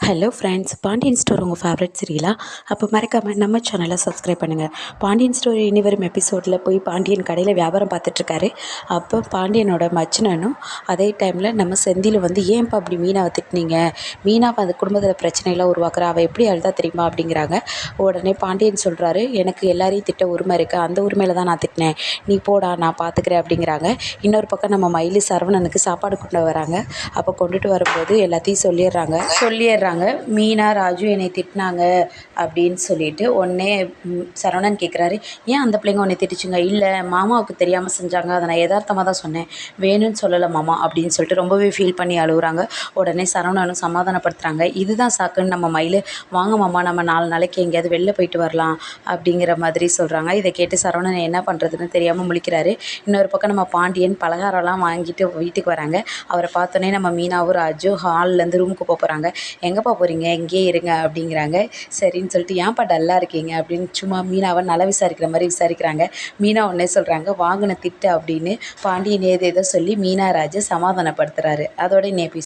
Hello friends, Pandian store உங்கள் favourite சீரியலா? அப்போ மறக்காமல் நம்ம சேனலை சப்ஸ்கிரைப் பண்ணுங்கள். பாண்டியன் ஸ்டோர் இனி வரும் எபிசோடில் போய் பாண்டியன் கடையில் வியாபாரம் பார்த்துட்ருக்காரு. அப்போ பாண்டியனோட மச்சினனும் அதே டைமில் நம்ம செந்திலும் வந்து, ஏன்ப்பா அப்படி மீனாவை திட்டினீங்க? மீனாவை அந்த குடும்பத்தில் பிரச்சனையெல்லாம் உருவாக்குறா, அவள் எப்படி அழுதா தெரியுமா அப்படிங்கிறாங்க. உடனே பாண்டியன் சொல்கிறாரு, எனக்கு எல்லாரையும் திட்ட உரிமை இருக்குது, அந்த உரிமையில் தான் நான் திட்டினேன், நீ போடா நான் பார்த்துக்கிறேன் அப்படிங்கிறாங்க. இன்னொரு பக்கம் நம்ம மயிலு சரவணனுக்கு சாப்பாடு கொண்டு வராங்க. அப்போ கொண்டுட்டு வரும்போது எல்லாத்தையும் சொல்லிடுறாங்க. மீனா ராஜு என்னை திட்டினாங்க அப்படின்னு சொல்லிட்டு உடனே சரவணன் கேட்குறாரு, ஏன் அந்த பிள்ளைங்க உன்னை திட்டுச்சுங்க? இல்லை, மாமாவுக்கு தெரியாமல் செஞ்சாங்க, அதை நான் யதார்த்தமாக தான் சொன்னேன், வேணும்னு சொல்லலை மாமா அப்படின்னு சொல்லிட்டு ரொம்பவே ஃபீல் பண்ணி அழுகுறாங்க. உடனே சரவணனும் சமாதானப்படுத்துகிறாங்க. இதுதான் சாக்குன்னு நம்ம மயில், வாங்க மாமா நம்ம 4 நாளைக்கு எங்கேயாவது வெளில போயிட்டு வரலாம் அப்படிங்கிற மாதிரி சொல்கிறாங்க. இதை கேட்டு சரவணன் என்ன பண்ணுறதுன்னு தெரியாமல் முழிக்கிறாரு. இன்னொரு பக்கம் நம்ம பாண்டியன் பலகாரம்லாம் வாங்கிட்டு வீட்டுக்கு வராங்க. அவரை பார்த்தோன்னே நம்ம மீனாவும் ராஜு ஹால்லேருந்து ரூமுக்கு போகிறாங்க. எங்கேப்பா போகிறீங்க, இங்கேயே இருங்க அப்படிங்கிறாங்க. சரின்னு சொல்லிட்டு, ஏன்ப்பா டல்லாக இருக்கீங்க அப்படின்னு சும்மா மீனாவை நல்லா விசாரிக்கிற மாதிரி விசாரிக்கிறாங்க. மீனா உடனே சொல்கிறாங்க, வாங்கின திட்டு அப்படின்னு பாண்டியன் ஏதேதோ சொல்லி மீனா ராஜு சமாதானப்படுத்துகிறாரு. அதோட இன்னைய